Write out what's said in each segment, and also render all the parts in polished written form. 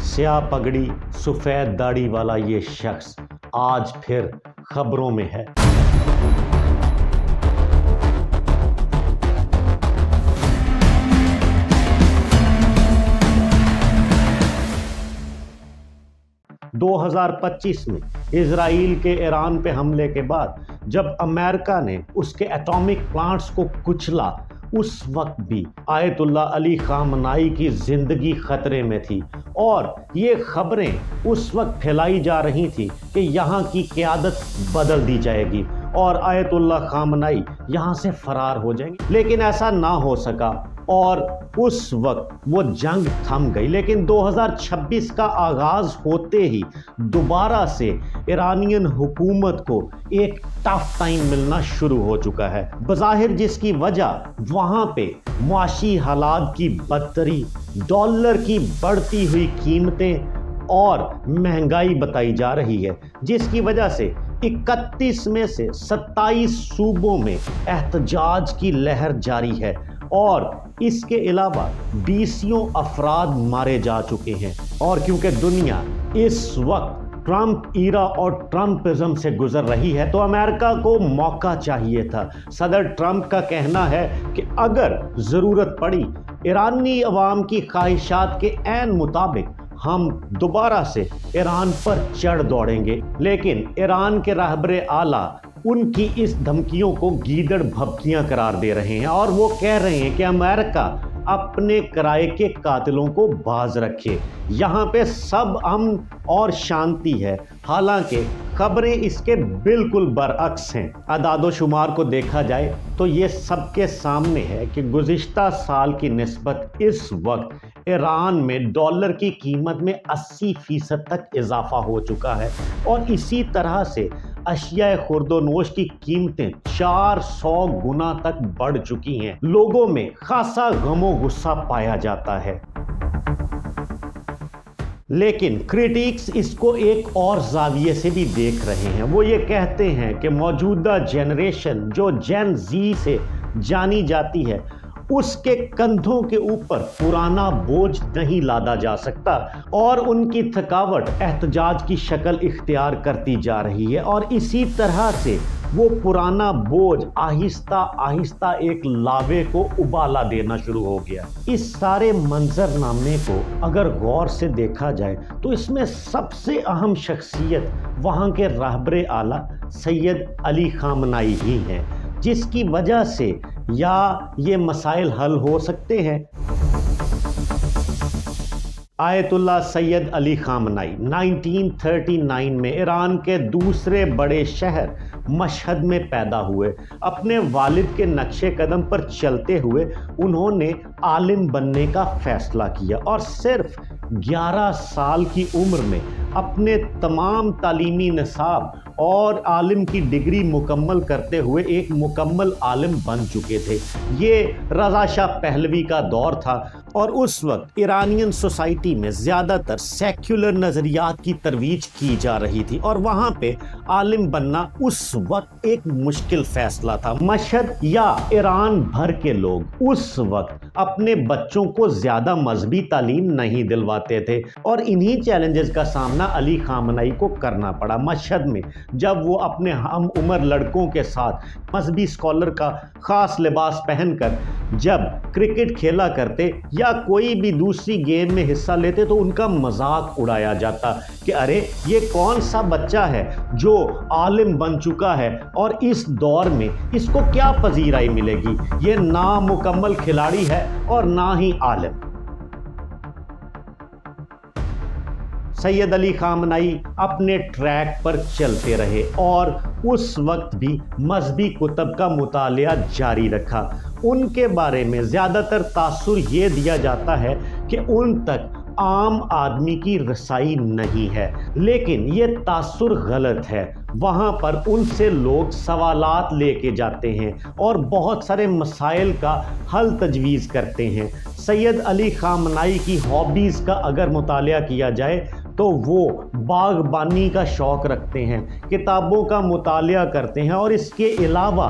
سیاہ پگڑی سفید داڑھی والا یہ شخص آج پھر خبروں میں ہے۔ دو ہزار پچیس میں اسرائیل کے ایران پہ حملے کے بعد جب امریکہ نے اس کے ایٹامک پلانٹس کو کچلا، اس وقت بھی آیت اللہ علی خامنائی کی زندگی خطرے میں تھی، اور یہ خبریں اس وقت پھیلائی جا رہی تھی کہ یہاں کی قیادت بدل دی جائے گی اور آیت اللہ خامنائی یہاں سے فرار ہو جائیں گے، لیکن ایسا نہ ہو سکا اور اس وقت وہ جنگ تھم گئی۔ لیکن 2026 کا آغاز ہوتے ہی دوبارہ سے ایرانین حکومت کو ایک ٹف ٹائم ملنا شروع ہو چکا ہے، بظاہر جس کی وجہ وہاں پہ معاشی حالات کی بدتری، ڈالر کی بڑھتی ہوئی قیمتیں اور مہنگائی بتائی جا رہی ہے، جس کی وجہ سے 31 میں سے 27 صوبوں میں احتجاج کی لہر جاری ہے، اور اس کے علاوہ 20 افراد مارے جا چکے ہیں۔ اور کیونکہ دنیا اس وقت ٹرمپ ایرا اور ٹرمپزم سے گزر رہی ہے تو امریکہ کو موقع چاہیے تھا۔ صدر ٹرمپ کا کہنا ہے کہ اگر ضرورت پڑی ایرانی عوام کی خواہشات کے عین مطابق ہم دوبارہ سے ایران پر چڑھ دوڑیں گے، لیکن ایران کے رہبر اعلیٰ ان کی اس دھمکیوں کو گیدڑ بھبکیاں قرار دے رہے ہیں، اور وہ کہہ رہے ہیں کہ امریکہ اپنے کرائے کے قاتلوں کو باز رکھے، یہاں پہ سب امن اور شانتی ہے، حالانکہ خبریں اس کے بالکل برعکس ہیں۔ اعداد و شمار کو دیکھا جائے تو یہ سب کے سامنے ہے کہ گزشتہ سال کی نسبت اس وقت ایران میں ڈالر کی قیمت میں 80% تک اضافہ ہو چکا ہے، اور اسی طرح سے اشیاء خورد و نوش کی قیمتیں 400 گنا تک بڑھ چکی ہیں۔ لوگوں میں خاصا غم و غصہ پایا جاتا ہے، لیکن کریٹکس اس کو ایک اور زاویے سے بھی دیکھ رہے ہیں۔ وہ یہ کہتے ہیں کہ موجودہ جنریشن جو جین زی سے جانی جاتی ہے، اس کے کندھوں کے اوپر پرانا بوجھ نہیں لادا جا سکتا، اور ان کی تھکاوٹ احتجاج کی شکل اختیار کرتی جا رہی ہے، اور اسی طرح سے وہ پرانا بوجھ آہستہ آہستہ ایک لاوے کو ابالا دینا شروع ہو گیا۔ اس سارے منظرنامے کو اگر غور سے دیکھا جائے تو اس میں سب سے اہم شخصیت وہاں کے رہبر اعلیٰ سید علی خامنائی ہی ہیں، جس کی وجہ سے یا یہ مسائل حل ہو سکتے ہیں۔ آیت اللہ سید علی خامنائی 1939 میں ایران کے دوسرے بڑے شہر مشہد میں پیدا ہوئے۔ اپنے والد کے نقش قدم پر چلتے ہوئے انہوں نے عالم بننے کا فیصلہ کیا، اور صرف 11 سال کی عمر میں اپنے تمام تعلیمی نصاب اور عالم کی ڈگری مکمل کرتے ہوئے ایک مکمل عالم بن چکے تھے۔ یہ رضا شاہ پہلوی کا دور تھا، اور اس وقت ایرانین سوسائٹی میں زیادہ تر سیکولر نظریات کی ترویج کی جا رہی تھی، اور وہاں پہ عالم بننا اس وقت ایک مشکل فیصلہ تھا۔ مشہد یا ایران بھر کے لوگ اس وقت اپنے بچوں کو زیادہ مذہبی تعلیم نہیں دلواتے تھے، اور انہی چیلنجز کا سامنا علی خامنائی کو کرنا پڑا۔ مشہد میں جب وہ اپنے ہم عمر لڑکوں کے ساتھ مذہبی اسکالر کا خاص لباس پہن کر جب کرکٹ کھیلا کرتے یا کوئی بھی دوسری گیم میں حصہ لیتے تو ان کا مذاق اڑایا جاتا کہ ارے یہ کون سا بچہ ہے جو عالم بن چکا ہے، اور اس دور میں اس کو کیا پذیرائی ملے گی، یہ نامکمل کھلاڑی ہے اور نہ ہی عالم۔ سید علی خامنائی اپنے ٹریک پر چلتے رہے اور اس وقت بھی مذہبی کتب کا مطالعہ جاری رکھا۔ ان کے بارے میں زیادہ تر تاثر یہ دیا جاتا ہے کہ ان تک عام آدمی کی رسائی نہیں ہے، لیکن یہ تاثر غلط ہے۔ وہاں پر ان سے لوگ سوالات لے کے جاتے ہیں اور بہت سارے مسائل کا حل تجویز کرتے ہیں۔ سید علی خامنائی کی ہابیز کا اگر مطالعہ کیا جائے تو وہ باغبانی کا شوق رکھتے ہیں، کتابوں کا مطالعہ کرتے ہیں، اور اس کے علاوہ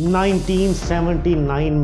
1979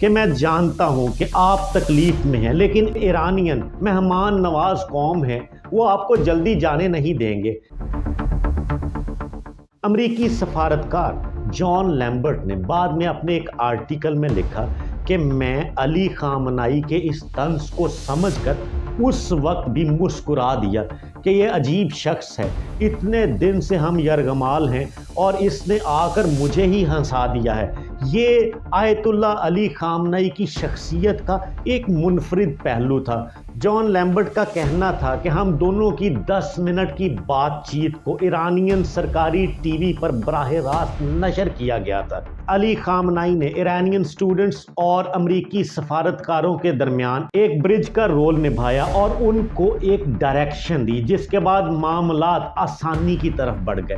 کہ میں جانتا ہوں کہ آپ تکلیف میں ہیں، لیکن ایرانین مہمان نواز قوم ہے، وہ آپ کو جلدی جانے نہیں دیں گے۔ امریکی سفارتکار جان لیمبرٹ نے بعد میں اپنے ایک آرٹیکل میں لکھا کہ میں علی خامنائی کے اس طنز کو سمجھ کر اس وقت بھی مسکرا دیا کہ یہ عجیب شخص ہے، اتنے دن سے ہم یرغمال ہیں اور اس نے آ کر مجھے ہی ہنسا دیا ہے۔ یہ آیت اللہ علی خامنائی کی شخصیت کا ایک منفرد پہلو تھا۔ جان لیمبرٹ کا کہنا تھا کہ ہم دونوں کی 10 منٹ کی بات چیت کو ایرانین سرکاری ٹی وی پر براہ راست نشر کیا گیا تھا۔ علی خامنائی نے ایرانین سٹوڈنٹس اور امریکی سفارتکاروں کے درمیان ایک برج کا رول نبھایا اور ان کو ایک ڈائریکشن دی، جس کے بعد معاملات آسانی کی طرف بڑھ گئے۔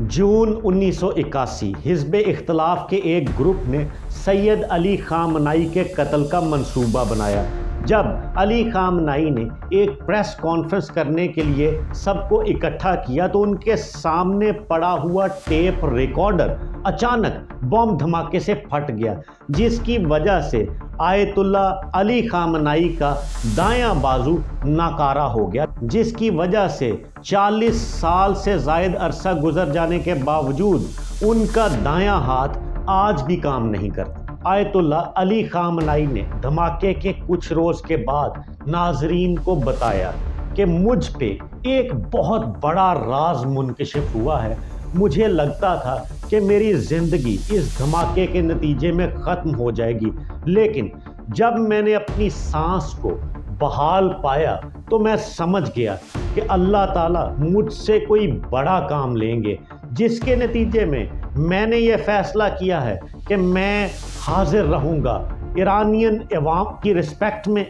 جون 1981 حزب اختلاف کے ایک گروپ نے سید علی خامنائی کے قتل کا منصوبہ بنایا۔ جب علی خامنائی نے ایک پریس کانفرنس کرنے کے لیے سب کو اکٹھا کیا تو ان کے سامنے پڑا ہوا ٹیپ ریکارڈر اچانک بم دھماکے سے پھٹ گیا، جس کی وجہ سے آیت اللہ علی خامنائی کا دایاں بازو ناکارہ ہو گیا، جس کی وجہ سے 40 سال سے زائد عرصہ گزر جانے کے باوجود ان کا دایاں ہاتھ آج بھی کام نہیں کرتا۔ آیت اللہ علی خامنائی نے دھماکے کے کچھ روز کے بعد ناظرین کو بتایا کہ مجھ پہ ایک بہت بڑا راز منکشف ہوا ہے۔ مجھے لگتا تھا کہ میری زندگی اس دھماکے کے نتیجے میں ختم ہو جائے گی، لیکن جب میں نے اپنی سانس کو بحال پایا تو میں سمجھ گیا کہ اللہ تعالیٰ مجھ سے کوئی بڑا کام لیں گے، جس کے نتیجے میں نے یہ فیصلہ کیا ہے کہ میں حاضر رہوں گا ایرانین عوام کی رسپیکٹ میں۔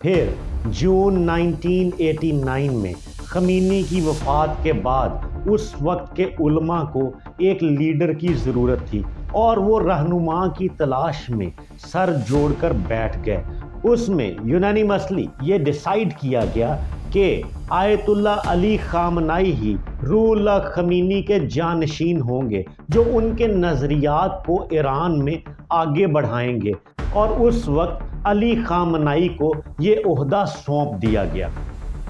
پھر جون 1989 میں خمینی کی وفات کے بعد اس وقت کے علماء کو ایک لیڈر کی ضرورت تھی اور وہ رہنما کی تلاش میں سر جوڑ کر بیٹھ گئے۔ اس میں یونانیمسلی یہ ڈیسائیڈ کیا گیا کہ آیت اللہ علی خامنائی ہی روح اللہ خمینی کے جانشین ہوں گے، جو ان کے نظریات کو ایران میں آگے بڑھائیں گے، اور اس وقت علی خامنائی کو یہ عہدہ سونپ دیا گیا۔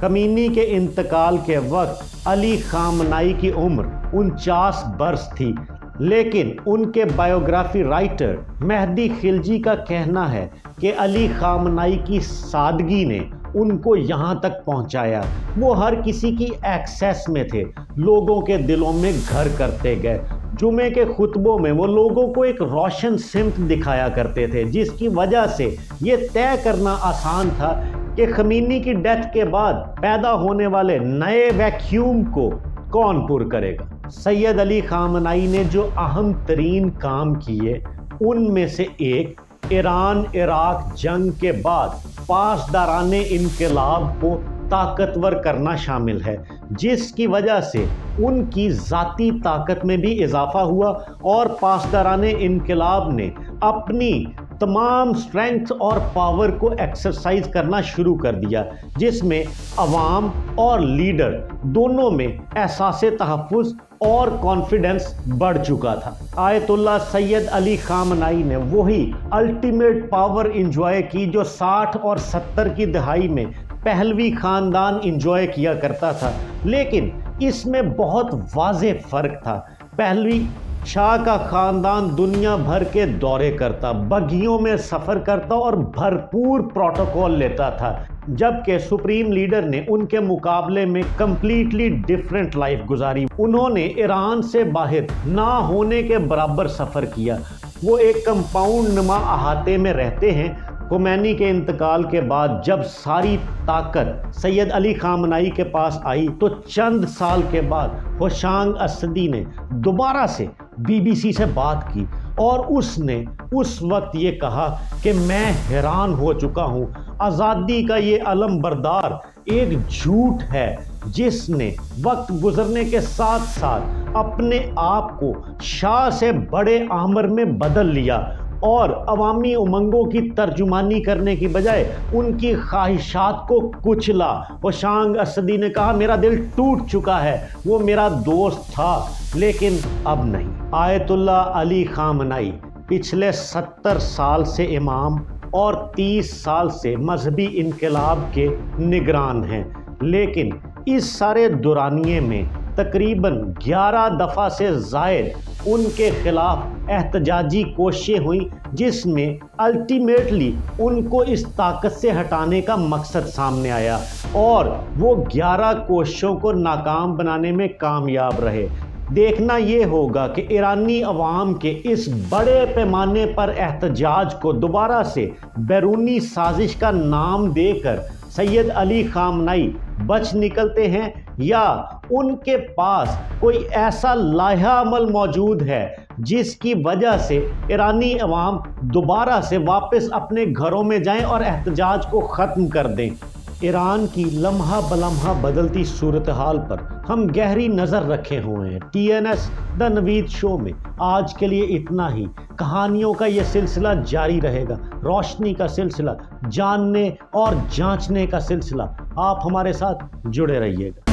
خمینی کے انتقال کے وقت علی خامنائی کی عمر 49 برس تھی، لیکن ان کے بائیوگرافی رائٹر مہدی خلجی کا کہنا ہے کہ علی خامنائی کی سادگی نے ان کو یہاں تک پہنچایا۔ وہ ہر کسی کی ایکسیس میں تھے، لوگوں کے دلوں میں گھر کرتے گئے۔ جمعے کے خطبوں میں وہ لوگوں کو ایک روشن سمت دکھایا کرتے تھے، جس کی وجہ سے یہ طے کرنا آسان تھا کہ خمینی کی ڈیتھ کے بعد پیدا ہونے والے نئے ویکیوم کو کون پر کرے گا۔ سید علی خامنائی نے جو اہم ترین کام کیے ان میں سے ایک ایران عراق جنگ کے بعد پاسداران انقلاب کو طاقتور کرنا شامل ہے، جس کی وجہ سے ان کی ذاتی طاقت میں بھی اضافہ ہوا اور پاسداران انقلاب نے اپنی تمام سٹرینگتھ اور پاور کو ایکسرسائز کرنا شروع کر دیا، جس میں عوام اور لیڈر دونوں میں احساس تحفظ اور کانفیڈنس بڑھ چکا تھا۔ آیت اللہ سید علی خامنائی نے وہی الٹیمیٹ پاور انجوائے کی جو 60 اور 70 کی دہائی میں پہلوی خاندان انجوائے کیا کرتا تھا، لیکن اس میں بہت واضح فرق تھا۔ پہلوی شاہ کا خاندان دنیا بھر کے دورے کرتا، بگھیوں میں سفر کرتا اور بھرپور پروٹوکول لیتا تھا، جبکہ سپریم لیڈر نے ان کے مقابلے میں کمپلیٹلی ڈیفرنٹ لائف گزاری۔ انہوں نے ایران سے باہر نہ ہونے کے برابر سفر کیا۔ وہ ایک کمپاؤنڈ نما احاطے میں رہتے ہیں۔ خمینی کے انتقال کے بعد جب ساری طاقت سید علی خامنائی کے پاس آئی تو چند سال کے بعد ہوشانگ اسدی نے دوبارہ سے BBC سے بات کی اور اس نے اس وقت یہ کہا کہ میں حیران ہو چکا ہوں، آزادی کا یہ علم بردار ایک جھوٹ ہے جس نے وقت گزرنے کے ساتھ ساتھ اپنے آپ کو شاہ سے بڑے آمر میں بدل لیا۔ اور عوامی امنگوں کی ترجمانی کرنے کی بجائے ان کی خواہشات کو کچلا۔ ہوشانگ اسدی نے کہا میرا دل ٹوٹ چکا ہے، وہ میرا دوست تھا لیکن اب نہیں۔ آیت اللہ علی خامنائی پچھلے 70 سال سے امام اور 30 سال سے مذہبی انقلاب کے نگران ہیں، لیکن اس سارے دورانیے میں تقریباً 11 دفعہ سے زائد ان کے خلاف احتجاجی کوششیں ہوئیں، جس میں الٹیمیٹلی ان کو اس طاقت سے ہٹانے کا مقصد سامنے آیا اور وہ 11 کوششوں کو ناکام بنانے میں کامیاب رہے۔ دیکھنا یہ ہوگا کہ ایرانی عوام کے اس بڑے پیمانے پر احتجاج کو دوبارہ سے بیرونی سازش کا نام دے کر سید علی خامنائی بچ نکلتے ہیں، یا ان کے پاس کوئی ایسا لائحہ عمل موجود ہے جس کی وجہ سے ایرانی عوام دوبارہ سے واپس اپنے گھروں میں جائیں اور احتجاج کو ختم کر دیں۔ ایران کی لمحہ بلمحہ بدلتی صورتحال پر ہم گہری نظر رکھے ہوئے ہیں۔ TNS دا نوید شو میں آج کے لیے اتنا ہی۔ کہانیوں کا یہ سلسلہ جاری رہے گا، روشنی کا سلسلہ، جاننے اور جانچنے کا سلسلہ۔ آپ ہمارے ساتھ جڑے رہیے گا۔